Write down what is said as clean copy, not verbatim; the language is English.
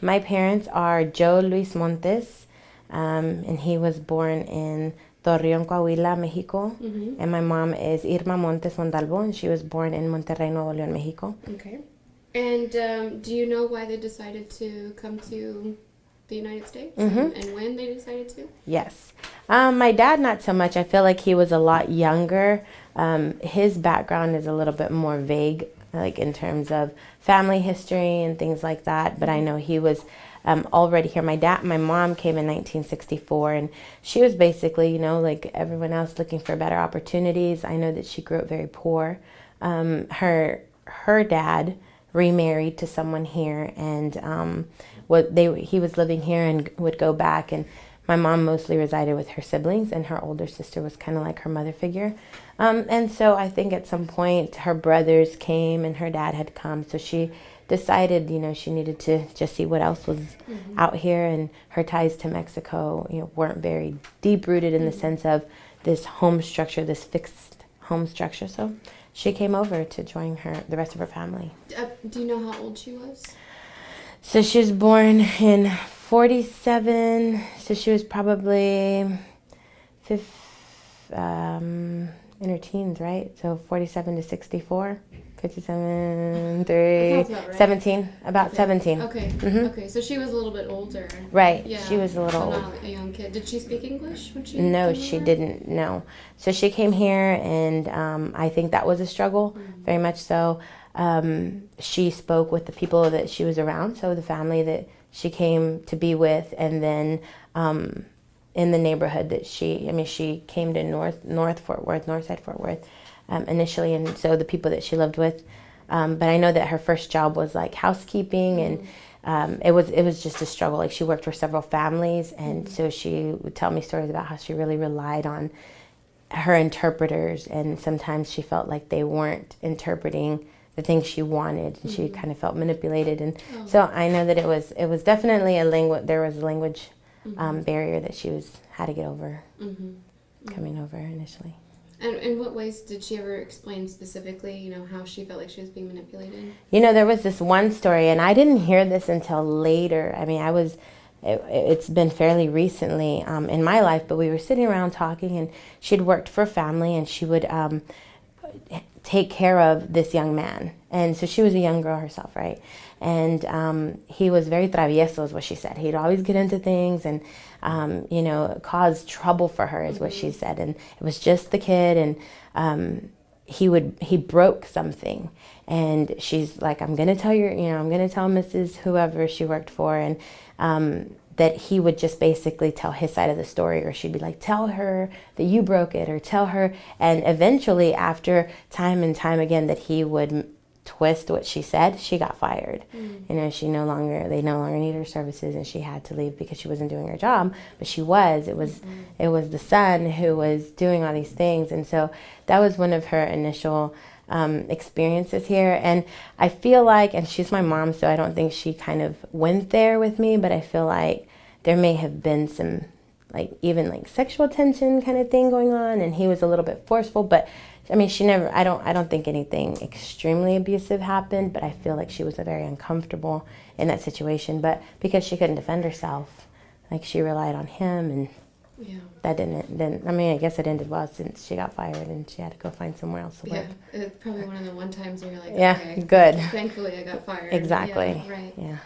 My parents are Joe Luis Montes, and he was born in Torreon, Coahuila, Mexico. And my mom is Irma Montes Montalvo, and she was born in Monterrey, Nuevo León, Mexico. Okay. And do you know why they decided to come to the United States and when they decided to? Yes. My dad, not so much. I feel like he was a lot younger. His background is a little bit more vague, like in terms of family history and things like that. But I know he was already here. My mom came in 1964, and she was basically, you know, like everyone else, looking for better opportunities. I know that she grew up very poor. Her dad remarried to someone here, and he was living here and would go back, and my mom mostly resided with her siblings, and her older sister was kind of like her mother figure. And so I think at some point her brothers came and her dad had come, so she decided, you know, she needed to just see what else was out here, and her ties to Mexico, you know, weren't very deep rooted in the sense of this home structure, this fixed home structure. So she came over to join the rest of her family. Do you know how old she was? So she was born in 47, so she was probably in her teens, right? So 47 to 64, 57, 3, right. 17, about okay. 17. Okay. Okay, so she was a little bit older. Right, Yeah. she was a little So old. not a young kid. Did she speak English when she No, came she over? didn't, no. So she came here, and I think that was a struggle, very much so. She spoke with the people that she was around, so the family that she came to be with, and then in the neighborhood that she came to North Fort Worth, Northside Fort Worth, initially, and so the people that she lived with. But I know that her first job was like housekeeping, and it was just a struggle. Like, she worked for several families, and so she would tell me stories about how she really relied on her interpreters, and sometimes she felt like they weren't interpreting the things she wanted, and she kind of felt manipulated. And so I know that it was definitely there was a language barrier that she had to get over coming over initially. And in what ways did she ever explain specifically, you know, how she felt like she was being manipulated? You know, there was this one story, and I didn't hear this until later. I mean, it's been fairly recently in my life, but we were sitting around talking, and she'd worked for a family, and she would take care of this young man. And so she was a young girl herself, right? And he was very travieso, is what she said. He'd always get into things and, you know, cause trouble for her, is what she said. And it was just the kid, and he broke something. And she's like, I'm going to tell I'm going to tell Mrs. whoever she worked for, and that he would just basically tell his side of the story, or she'd be like, tell her that you broke it, or tell her. And eventually, after time and time again that he would twist what she said, she got fired. You know, they no longer needed her services, and she had to leave because she wasn't doing her job. But it was the son who was doing all these things. And so that was one of her initial experiences here. And I feel like, and she's my mom, so I don't think she kind of went there with me, but I feel like there may have been some even sexual tension kind of thing going on, and he was a little bit forceful. But I mean, I don't think anything extremely abusive happened, but I feel like she was very uncomfortable in that situation. But because she couldn't defend herself, she relied on him, and that didn't. I mean, I guess it ended well, since she got fired and she had to go find somewhere else to work. Yeah, it's probably one of the times where you're like, yeah, okay, good. thankfully I got fired. Exactly. Yeah, right. Yeah.